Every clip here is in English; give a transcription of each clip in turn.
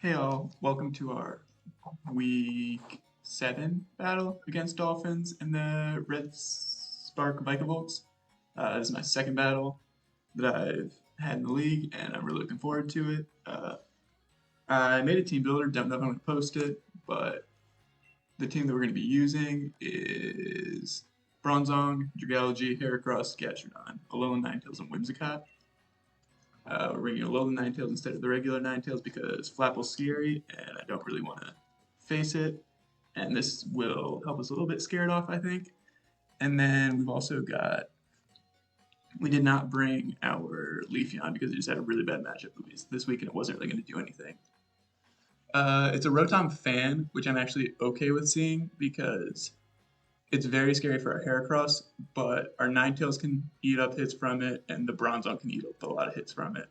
Hey all, welcome to our week 7 battle against Dolphins and the Red Spark Vikavolts. This is my second battle that I've had in the league, and I'm really looking forward to it. I made a team builder, don't know if I'm going to post it, but the team that we're going to be using is Bronzong, Dragalge, Heracross, Gastrodon, Alolan Ninetales, and Whimsicott. We're bringing Alolan Ninetales instead of the regular Ninetales because Flapple's scary and I don't really want to face it. And this will help us a little bit scare it off, I think. And then we've also got, we did not bring our Leafeon because it just had a really bad matchup this week and it wasn't really going to do anything. It's a Rotom fan, which I'm actually okay with seeing because it's very scary for our Heracross, but our Ninetales can eat up hits from it, and the Bronzong can eat up a lot of hits from it.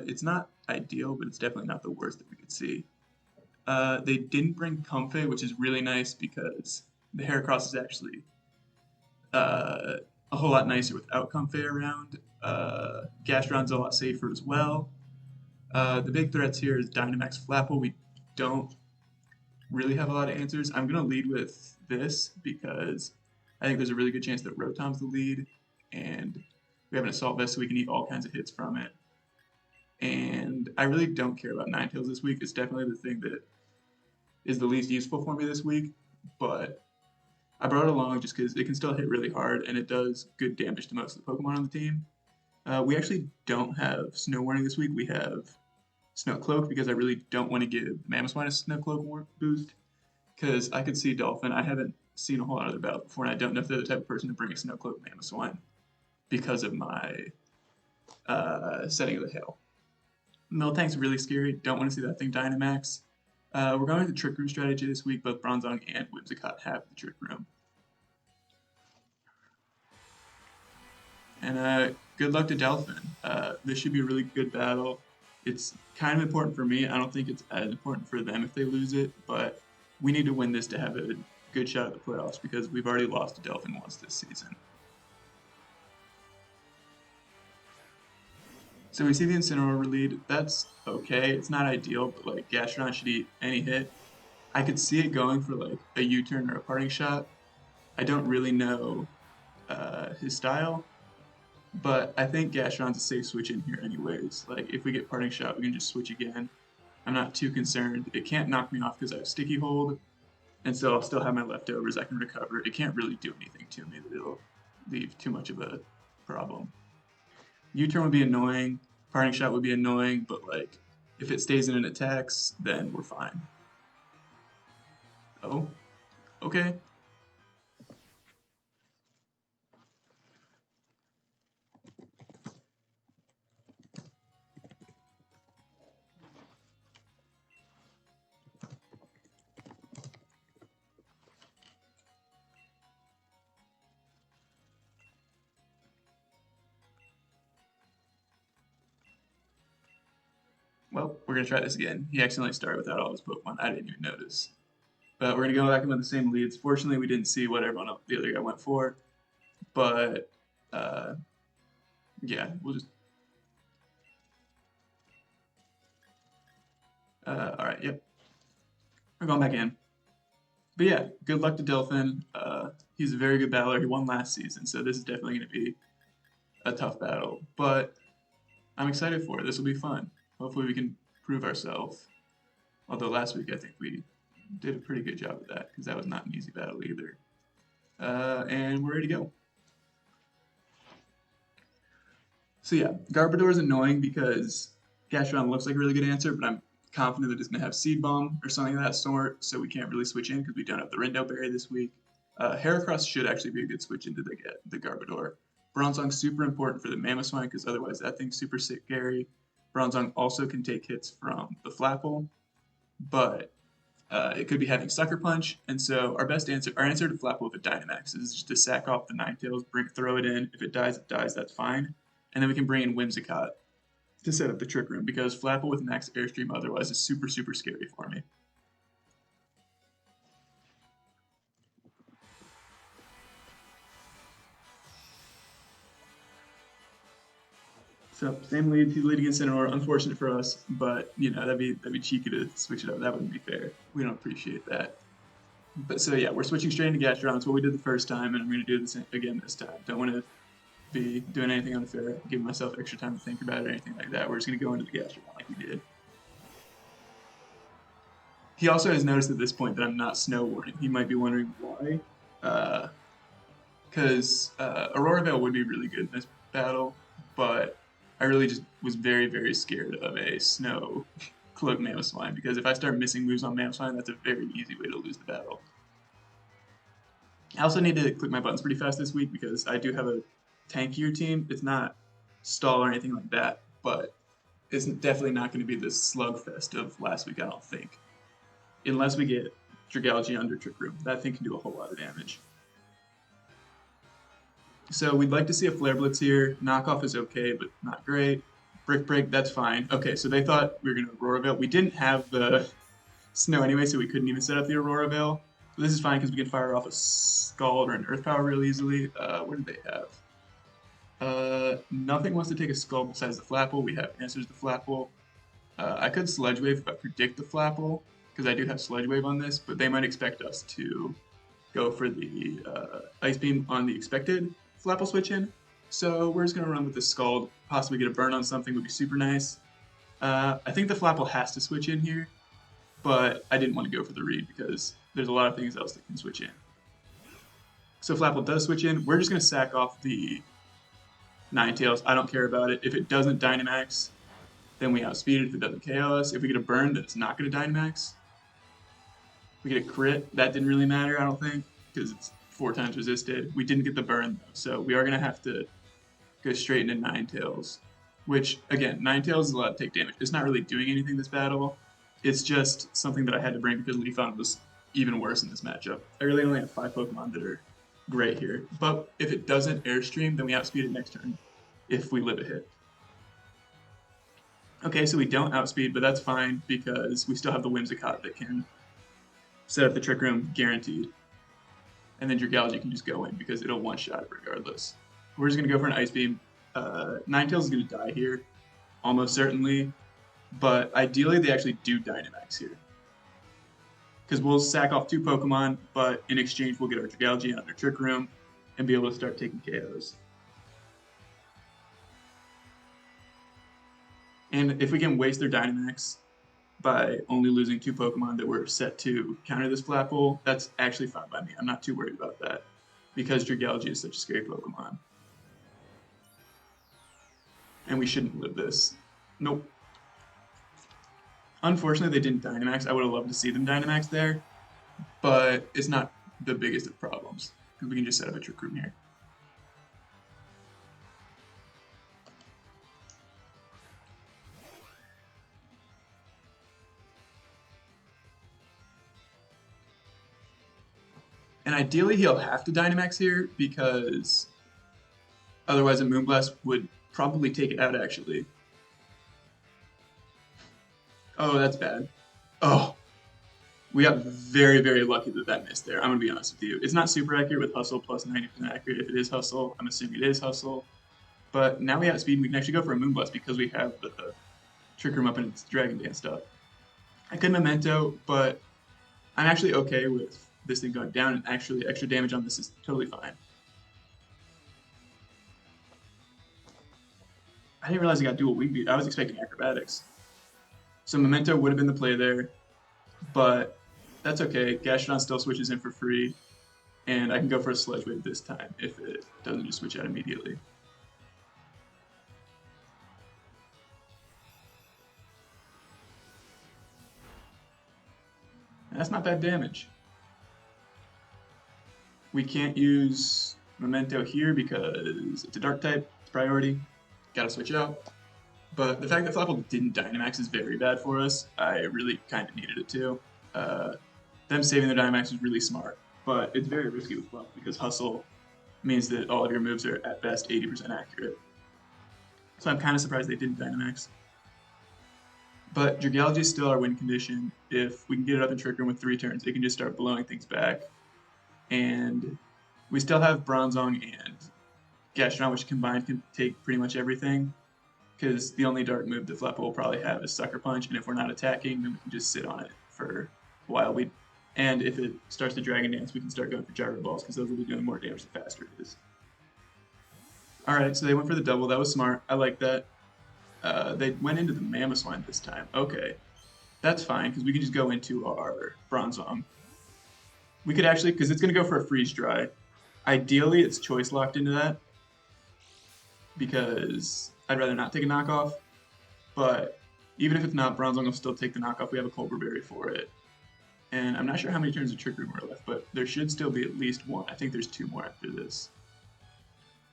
It's not ideal, but it's definitely not the worst that we could see. They didn't bring Comfey, which is really nice because the Heracross is actually uh, a whole lot nicer without Comfey around. Gastron's a lot safer as well. The big threats here is Dynamax Flapple. We don't really have a lot of answers. I'm going to lead with this because I think there's a really good chance that Rotom's the lead, and we have an Assault Vest so we can eat all kinds of hits from it. And I really don't care about Ninetales this week. It's definitely the thing that is the least useful for me this week, but I brought it along just because it can still hit really hard and it does good damage to most of the Pokemon on the team. We actually don't have Snow Warning this week. We have Snow Cloak because I really don't want to give Mamoswine a Snow Cloak boost because I could see Dolphin. I haven't seen a whole lot of their battles before, and I don't know if they're the type of person to bring a Snow Cloak Mamoswine because of my setting of the hail. Miltank's really scary. Don't want to see that thing Dynamax. We're going with the Trick Room strategy this week. Both Bronzong and Whimsicott have the Trick Room. And good luck to Delphin. This should be a really good battle. It's kind of important for me. I don't think it's as important for them if they lose it, but we need to win this to have a good shot at the playoffs because we've already lost to Delphin once this season. So we see the Incineroar lead. That's okay. It's not ideal, but like Gastrodon should eat any hit. I could see it going for like a U-turn or a parting shot. I don't really know his style, but I think Gastrodon's a safe switch in here anyways. Like if we get parting shot, we can just switch again. I'm not too concerned. It can't knock me off because I have sticky hold, and so I'll still have my leftovers. I can recover. It can't really do anything to me that it'll leave too much of a problem. U-turn would be annoying. Parting shot would be annoying, but like if it stays in and attacks, then we're fine. Oh, okay. Well, we're gonna try this again. He accidentally started without all his Pokemon. I didn't even notice. But we're gonna go back in with the same leads. Fortunately, we didn't see what everyone else, the other guy went for. But uh, yeah, we'll just. All right, yep. We're going back in. But yeah, good luck to Delphin. He's a very good battler. He won last season, so this is definitely going to be a tough battle. But I'm excited for it. This will be fun. Hopefully, we can prove ourselves. Although last week I think we did a pretty good job of that because that was not an easy battle either. And we're ready to go. So yeah, Garbodor is annoying because Gastrodon looks like a really good answer, but I'm confident that it's going to have Seed Bomb or something of that sort, so we can't really switch in because we don't have the Rindo Berry this week. Heracross should actually be a good switch into the Garbodor. Bronzong's super important for the Mamoswine because otherwise that thing's super scary. Bronzong also can take hits from the Flapple, but it could be having Sucker Punch, and so our answer to Flapple with a Dynamax is just to sack off the Ninetales, throw it in. If it dies, that's fine. And then we can bring in Whimsicott to set up the Trick Room because Flapple with Max Airstream otherwise is super, super scary for me. So same lead. He's lead against Incineroar. Unfortunate for us, but you know that'd be cheeky to switch it up. That wouldn't be fair. We don't appreciate that. But so yeah, we're switching straight into Gastrodon. It's what we did the first time, and I'm going to do this again this time. Don't want to be doing anything unfair, giving myself extra time to think about it or anything like that. We're just going to go into the Gastrodon like we did. He also has noticed at this point that I'm not snow warning. He might be wondering why. Because Aurora Veil would be really good in this battle, but I really just was very, very scared of a snow cloak Mamoswine, because if I start missing moves on Mamoswine, that's a very easy way to lose the battle. I also need to click my buttons pretty fast this week because I do have a tankier team. It's not stall or anything like that, but it's definitely not going to be the slugfest of last week, I don't think. Unless we get Dragalge under Trick Room. That thing can do a whole lot of damage. So we'd like to see a Flare Blitz here. Knockoff is okay, but not great. Brick Break, that's fine. Okay, so they thought we were going to Aurora Veil. We didn't have the snow anyway, so we couldn't even set up the Aurora Veil. So this is fine because we can fire off a Scald or an Earth Power real easily. What did they have? Nothing wants to take a Scald besides the Flapple. We have answers to Flapple. I could Sludge Wave if I predict the Flapple, because I do have Sludge Wave on this, but they might expect us to go for the Ice Beam on the expected Flapple switch in. So we're just going to run with the Scald, possibly get a burn on something would be super nice. I think the Flapple has to switch in here, but I didn't want to go for the read because there's a lot of things else that can switch in. So Flapple does switch in. We're just going to sack off the Ninetales. I don't care about it. If it doesn't Dynamax, then we outspeed it. If it doesn't KO us, if we get a burn, then it's not going to Dynamax. If we get a crit, that didn't really matter, I don't think, because it's 4 times resisted. We didn't get the burn, though, so we are going to have to go straight into Ninetales, which, again, Ninetales is allowed to take damage. It's not really doing anything this battle. It's just something that I had to bring because Leafeon was even worse in this matchup. I really only have 5 Pokemon that are great here. But if it doesn't Airstream, then we outspeed it next turn if we live a hit. Okay, so we don't outspeed, but that's fine because we still have the Whimsicott that can set up the Trick Room guaranteed. And then Dragalge can just go in because it'll one-shot it regardless. We're just going to go for an Ice Beam. Ninetales is going to die here, almost certainly. But ideally, they actually do Dynamax here. Because we'll sack off 2 Pokemon, but in exchange, we'll get our Dragalge under Trick Room and be able to start taking KOs. And if we can waste their Dynamax by only losing 2 Pokemon that were set to counter this Flapple, that's actually fine by me. I'm not too worried about that because Dragalge is such a scary Pokemon. And we shouldn't live this. Nope. Unfortunately, they didn't Dynamax. I would have loved to see them Dynamax there, but it's not the biggest of problems because we can just set up a Trick Room here. And ideally, he'll have to Dynamax here because otherwise a Moonblast would probably take it out, actually. Oh, that's bad. Oh, we got very, very lucky that that missed there. I'm going to be honest with you. It's not super accurate with Hustle plus 90% accurate. If it is Hustle, I'm assuming it is Hustle. But now we have speed, and we can actually go for a Moonblast because we have the Trick Room up and its Dragon Dance stuff. I could Memento, but I'm actually okay with this thing going down, and actually extra damage on this is totally fine. I didn't realize I got dual Wing Beat. I was expecting Acrobatics. So Memento would have been the play there, but that's okay. Gastrodon still switches in for free, and I can go for a Sludge Wave this time if it doesn't just switch out immediately. And that's not bad damage. We can't use Memento here because it's a Dark type, it's priority, gotta switch out. But the fact that Flapple didn't Dynamax is very bad for us. I really kind of needed it too. Them saving their Dynamax is really smart, but it's very risky with Flapple because Hustle means that all of your moves are at best 80% accurate. So I'm kind of surprised they didn't Dynamax. But Dragalge is still our win condition. If we can get it up in Trick Room with 3 turns, it can just start blowing things back. And we still have Bronzong and Gastrodon, which combined can take pretty much everything. because the only dark move that Flapple will probably have is Sucker Punch, and if we're not attacking, then we can just sit on it for a while. And if it starts to Dragon Dance, we can start going for Gyro Balls, because those will be doing more damage the faster it is. Alright, so they went for the double. That was smart. I like that. They went into the Mamoswine this time. Okay. That's fine, because we can just go into our Bronzong. We could actually, because it's going to go for a Freeze Dry. Ideally, it's choice locked into that, because I'd rather not take a knockoff. But even if it's not, Bronzong will still take the knockoff. We have a Colbur Berry for it. And I'm not sure how many turns of Trick Room are left, but there should still be at least one. I think there's 2 more after this.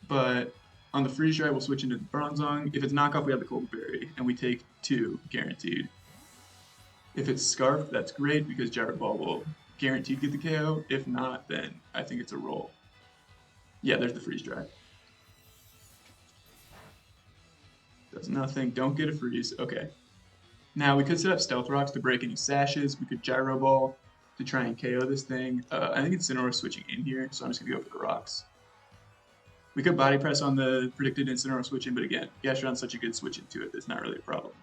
But on the Freeze Dry, we'll switch into Bronzong. If it's knockoff, we have the Colbur Berry, and we take 2, guaranteed. If it's Scarf, that's great, because Gyro Ball will guaranteed get the KO. If not, then I think it's a roll. Yeah, there's the Freeze Dry. Does nothing. Don't get a freeze. Okay. Now, we could set up Stealth Rocks to break any sashes. We could Gyro Ball to try and KO this thing. I think Incineroar switching in here, so I'm just going to go for the rocks. We could Body Press on the predicted Incineroar switch in, but again, Gastrodon's such a good switch into it, it's not really a problem.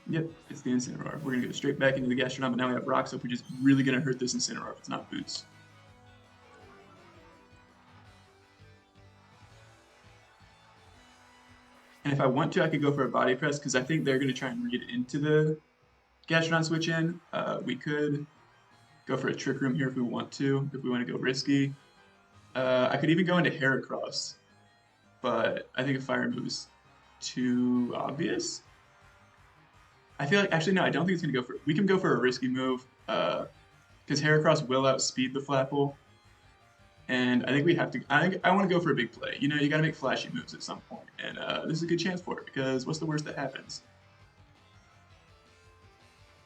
Yep, it's the Incineroar. We're going to go straight back into the Gastrodon, but now we have Rocks up, which is really going to hurt this Incineroar if it's not Boots. And if I want to, I could go for a Body Press, because I think they're going to try and read into the Gastrodon switch in. We could go for a Trick Room here if we want to, if we want to go risky. I could even go into Heracross, but I think a Fire move is too obvious. I feel like, actually, no, I don't think it's going to go for it. We can go for a risky move, because Heracross will outspeed the Flapple. And I think we have to, I want to go for a big play. You know, you got to make flashy moves at some point. And this is a good chance for it, because what's the worst that happens?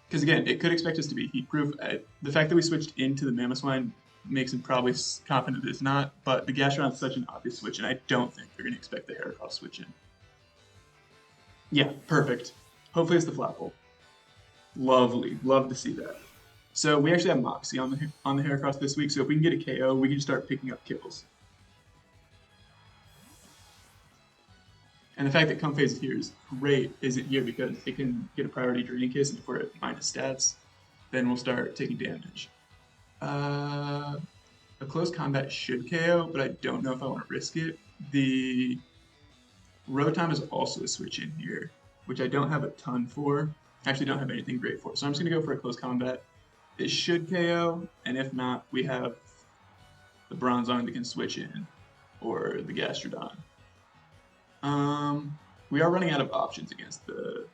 Because again, it could expect us to be heat-proof. The fact that we switched into the Mamoswine makes him probably confident that it's not, but the Gastrodon is such an obvious switch, and I don't think they're going to expect the Heracross switch in. Yeah, perfect. Hopefully it's the Flapple. Lovely. Love to see that. So we actually have Moxie on the Heracross this week, so if we can get a KO, we can start picking up kills. And the fact that Comfey is here is great, isn't here, because it can get a priority Drain Kiss, and if we're at minus stats, then we'll start taking damage. A close combat should KO, but I don't know if I want to risk it. The Rotom is also a switch in here, which I don't have a ton for. I actually don't have anything great for. So I'm just going to go for a close combat. It should KO, and if not, we have the Bronzong that can switch in, or the Gastrodon. We are running out of options against the,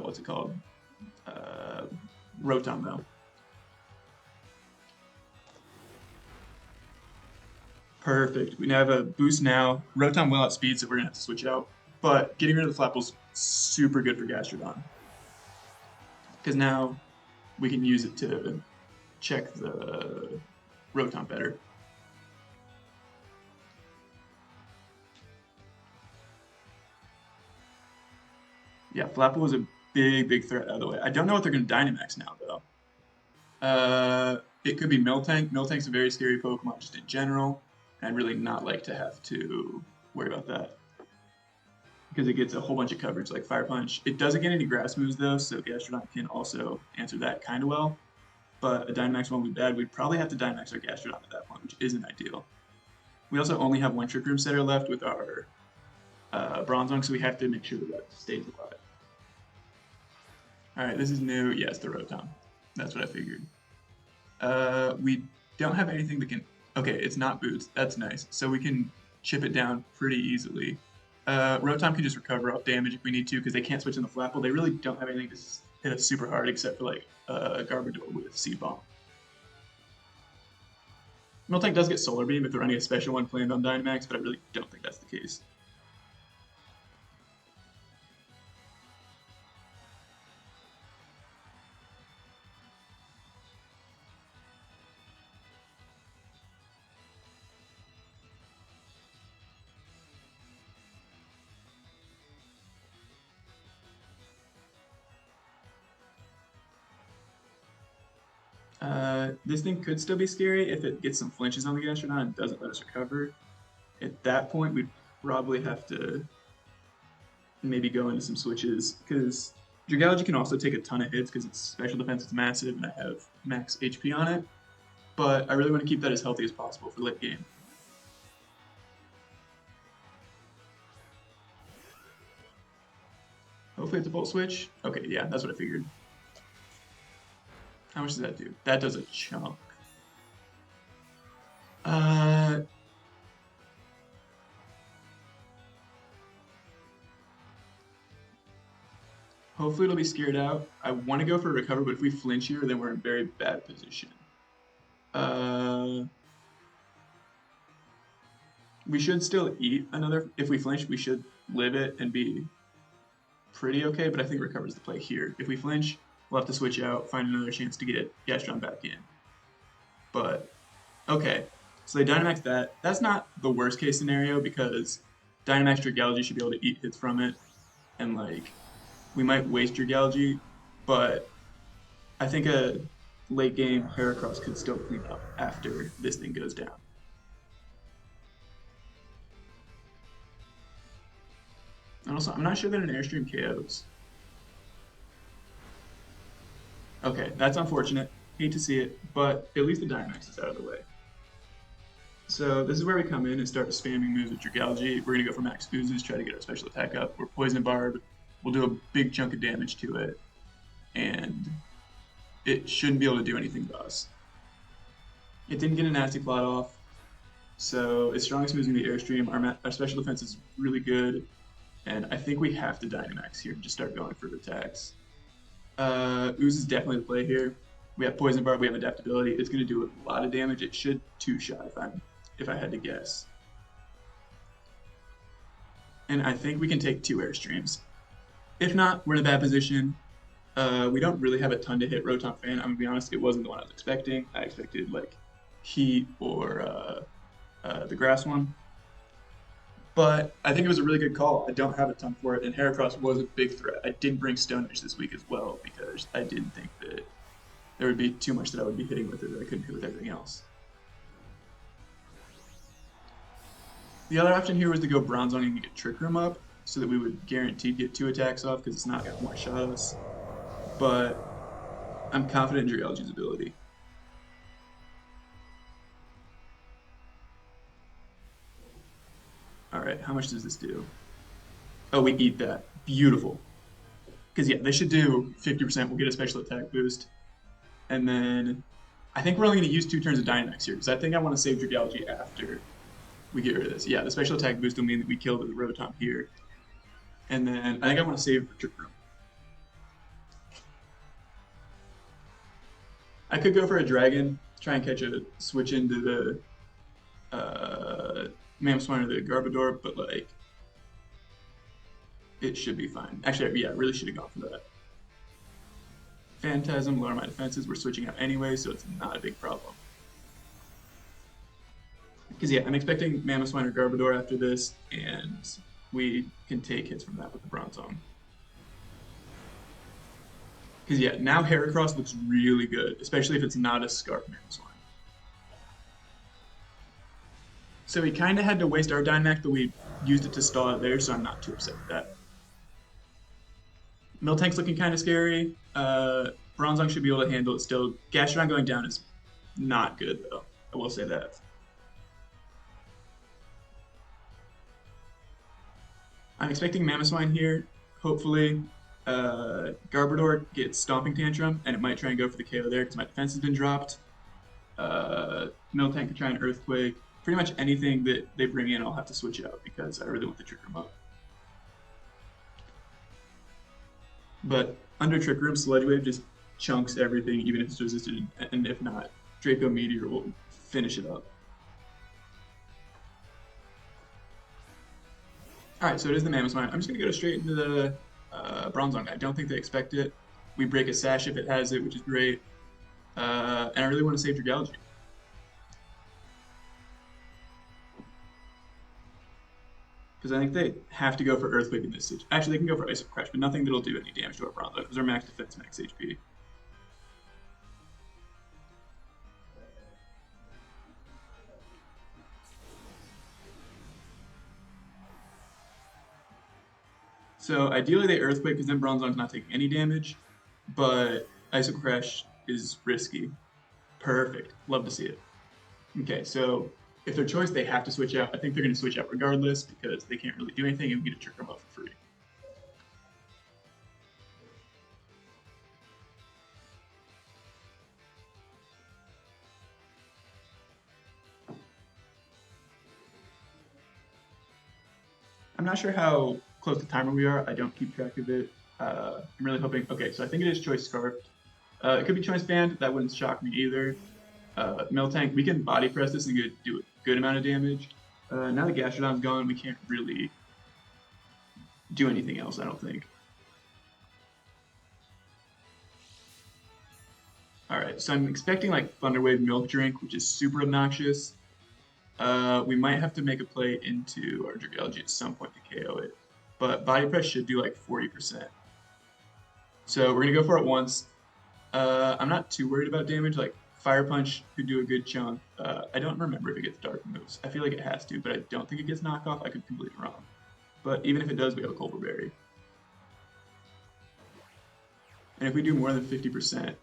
what's it called? Rotom, though. Perfect. We now have a boost now. Rotom will outspeed, so we're going to have to switch out. But getting rid of the Flapple's super good for Gastrodon, because now we can use it to check the Rotom better. Yeah, Flapple was a big threat out of the way. I don't know what they're going to Dynamax now, though. It could be Miltank. Miltank's a very scary Pokemon just in general, and I'd really not like to have to worry about that, because it gets a whole bunch of coverage like Fire Punch. It doesn't get any grass moves though, so Gastrodon can also answer that kind of well. But a Dynamax won't be bad. We'd probably have to Dynamax our Gastrodon at that point, which isn't ideal. We also only have one Trick Room setter left with our Bronzong, so we have to make sure that stays alive. Alright, this is new. Yes, the Rotom. That's what I figured. We don't have anything that can... Okay, it's not Boots. That's nice. So we can chip it down pretty easily. Rotom can just recover off damage if we need to, because they can't switch in the Flapple. They really don't have anything to hit us super hard except for like Garbodor with Seed Bomb. Miltank does get Solar Beam if they're running a special one planned on Dynamax, but I really don't think that's the case. This thing could still be scary if it gets some flinches on the Gastronaut and doesn't let us recover. At that point, we'd probably have to maybe go into some switches because Dragalge can also take a ton of hits because its special defense is massive and I have max HP on it. But I really want to keep that as healthy as possible for late game. Hopefully it's a Volt Switch. Okay, yeah, that's what I figured. How much does that do? That does a chunk. Hopefully it'll be scared out. I want to go for a recover, but if we flinch here, then we're in very bad position. We should still eat another. If we flinch, we should live it and be pretty okay, but I think recover is the play here. If we flinch, we'll have to switch out, find another chance to get Gastron back in. But, okay. So they Dynamax that. That's not the worst case scenario because Dynamax Dragalge should be able to eat hits from it. And, like, we might waste Dragalge, but I think a late game Heracross could still clean up after this thing goes down. And also, I'm not sure that an Airstream KOs. Okay, that's unfortunate. Hate to see it, but at least the Dynamax is out of the way. So this is where we come in and start spamming moves with Dragalge. We're going to go for max oozes, try to get our special attack up. We're Poison Barb. We'll do a big chunk of damage to it. And it shouldn't be able to do anything to us. It didn't get a nasty plot off. So its strongest move is going to be Airstream. Our special defense is really good. And I think we have to Dynamax here and just start going for attacks. Ooze is definitely the play here. We have Poison Barb, we have Adaptability. It's going to do a lot of damage. It should two-shot if I had to guess. And I think we can take 2 Airstreams. If not, we're in a bad position. We don't really have a ton to hit Rotom Fan. I'm going to be honest, it wasn't the one I was expecting. I expected like Heat or the Grass one. But I think it was a really good call. I don't have a ton for it, and Heracross was a big threat. I did bring Stone Edge this week as well because I didn't think that there would be too much that I would be hitting with it that I couldn't hit with everything else. The other option here was to go Bronzong and get Trick Room up so that we would guaranteed get 2 attacks off because it's not going to one-shot us. But I'm confident in Dragalge's ability. Alright, how much does this do? Oh, we eat that. Beautiful. Because, yeah, they should do 50%. We'll get a special attack boost. And then I think we're only going to use 2 turns of Dynamax here because I think I want to save Dragalge after we get rid of this. Yeah, the special attack boost will mean that we kill the Rotom here. And then I think I want to save for Trick Room. I could go for a Dragon, try and catch a switch into the Mamoswine or the Garbodor, but like it should be fine. Actually, yeah, I really should have gone for that. Phantasm, lower my defenses. We're switching out anyway, so it's not a big problem. Because yeah, I'm expecting Mamoswine or Garbodor after this, and we can take hits from that with the Bronzong. Because yeah, now Heracross looks really good, especially if it's not a Scarf Mamoswine. So we kind of had to waste our Dynamax, but we used it to stall it there, so I'm not too upset with that. Miltank's looking kind of scary. Bronzong should be able to handle it still. Gastrodon going down is not good, though. I will say that. I'm expecting Mamoswine here. Hopefully, Garbodor gets Stomping Tantrum, and it might try and go for the KO there because my defense has been dropped. Miltank can try an Earthquake. Pretty much anything that they bring in, I'll have to switch out because I really want the Trick Room up. But under Trick Room, Sludge Wave just chunks everything, even if it's resisted, and if not, Draco Meteor will finish it up. Alright, so it is the Mamoswine. I'm just going to go straight into the Bronzong. I don't think they expect it. We break a Sash if it has it, which is great. And I really want to save Dragalge. Because I think they have to go for Earthquake in this situation. Actually, they can go for Ice Crash, but nothing that'll do any damage to our Bronzong because our max defense, max HP. So ideally they Earthquake because then Bronzong's not taking any damage, but Iso Crash is risky. Perfect. Love to see it. Okay, so if their choice, they have to switch out. I think they're going to switch out regardless because they can't really do anything and we get a trigger buff for free. I'm not sure how close to timer we are. I don't keep track of it. I'm really hoping. Okay, so I think it is Choice Scarf. It could be Choice Band. That wouldn't shock me either. Miltank, we can body press this and do a good amount of damage. Now that Gastrodon's gone, we can't really do anything else, I don't think. Alright, so I'm expecting like Thunderwave Milk Drink, which is super obnoxious. We might have to make a play into our Dragalge at some point to KO it. But Body Press should do like 40%. So we're going to go for it once. I'm not too worried about damage. Like Fire Punch could do a good chunk. I don't remember if it gets Dark moves. I feel like it has to, but I don't think it gets Knockoff. I could be completely wrong. But even if it does, we have a Culver Berry. And if we do more than 50%,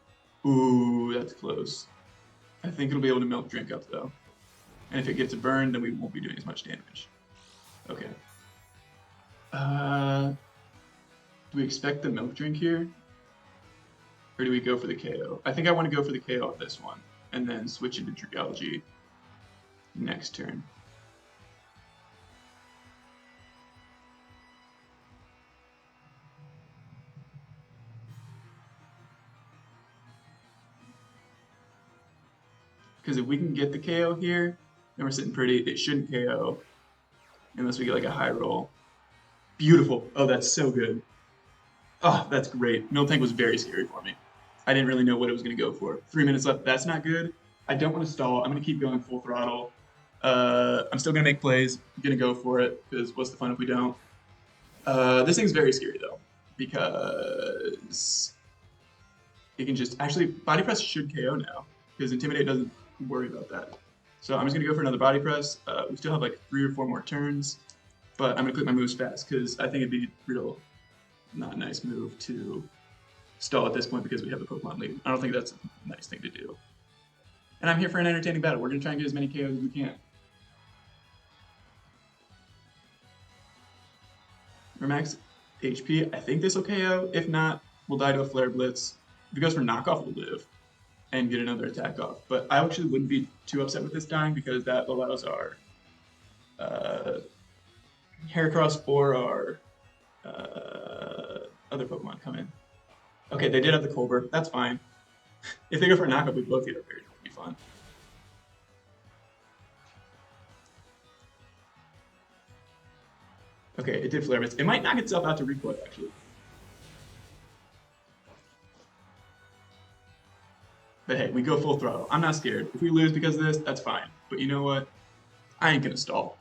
ooh, that's close. I think it'll be able to Milk Drink up though. And if it gets a burn, then we won't be doing as much damage. Okay. Do we expect the Milk Drink here? Or do we go for the KO? I think I want to go for the KO on this one, and then switch into Dragalge next turn. Because if we can get the KO here, then we're sitting pretty. It shouldn't KO unless we get like a high roll. Beautiful. Oh, that's so good. Oh, that's great. Miltank was very scary for me. I didn't really know what it was going to go for. 3 minutes left. That's not good. I don't want to stall. I'm going to keep going full throttle. I'm still going to make plays. I'm going to go for it because what's the fun if we don't? This thing's very scary though because it can just actually body press should KO now because Intimidate doesn't worry about that. So I'm just going to go for another body press. We still have like 3 or 4 more turns, but I'm going to click my moves fast because I think it'd be real not a nice move to stall at this point because we have the Pokemon lead. I don't think that's a nice thing to do. And I'm here for an entertaining battle. We're going to try and get as many KOs as we can. We're max HP. I think this will KO. If not, we'll die to a Flare Blitz. If it goes for knockoff, we'll live and get another attack off. But I actually wouldn't be too upset with this dying because that allows our Heracross or our other Pokemon come in. Okay, they did have the Colbur. That's fine. If they go for a knockup, we both get up here. It'll be fun. Okay, it did Flare Blitz. It might knock itself out to recoil, actually. But hey, we go full throttle. I'm not scared. If we lose because of this, that's fine. But you know what? I ain't gonna stall.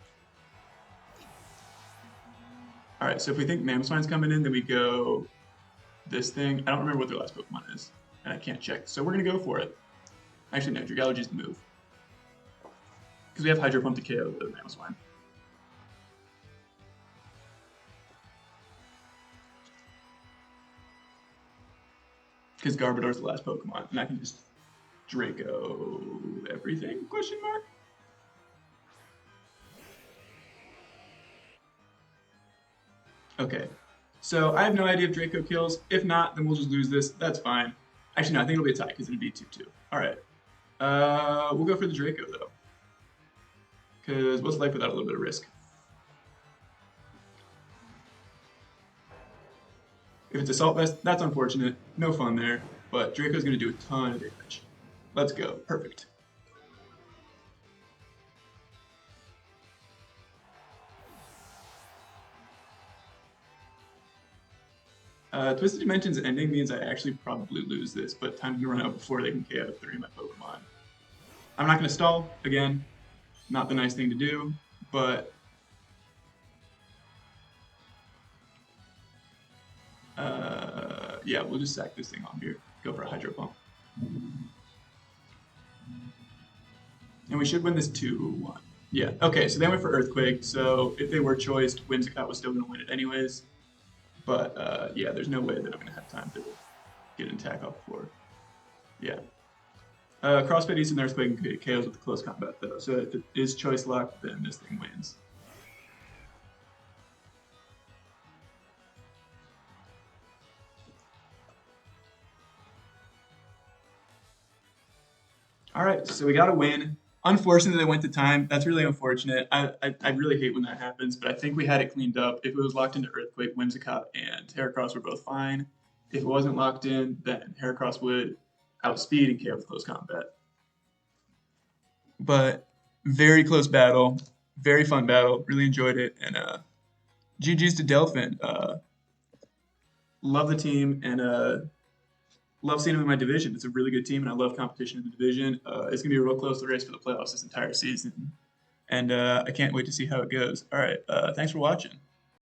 Alright, so if we think Mamoswine's coming in, then we go this thing. I don't remember what their last Pokemon is, and I can't check. So we're gonna go for it. Actually, no, Dragalge's the move. Because we have Hydro Pump to KO the Mamoswine. Because Garbodor's the last Pokemon, and I can just Draco everything? Question mark. Okay, so I have no idea if Draco kills. If not, then we'll just lose this. That's fine. Actually, no, I think it'll be a tie because it'll be 2-2. All right. We'll go for the Draco though, because what's life without a little bit of risk? If it's Assault Vest, that's unfortunate. No fun there, but Draco's going to do a ton of damage. Let's go. Perfect. Twisted Dimensions ending means I actually probably lose this, but time to run out before they can KO 3 of my Pokemon. I'm not going to stall, again, not the nice thing to do, but yeah, we'll just sack this thing off here. Go for a Hydro Pump. And we should win this 2-1. Yeah, okay, so they went for Earthquake, so if they were choiced, Whimsicott was still going to win it anyways. But yeah, there's no way that I'm gonna have time to get an attack off before. Yeah. Crossfade East and Earthquake and KOs with the close combat though. So if it is choice locked, then this thing wins. All right, so we got a win. Unfortunately, they went to time. That's really unfortunate. I really hate when that happens, but I think we had it cleaned up. If it was locked into Earthquake, Whimsicott and Heracross were both fine. If it wasn't locked in, then Heracross would outspeed and KO with close combat. But very close battle, very fun battle. Really enjoyed it, and GG's to Delphin. Love the team, and love seeing them in my division. It's a really good team, and I love competition in the division. It's gonna be a real close race for the playoffs this entire season, and I can't wait to see how it goes. All right, thanks for watching.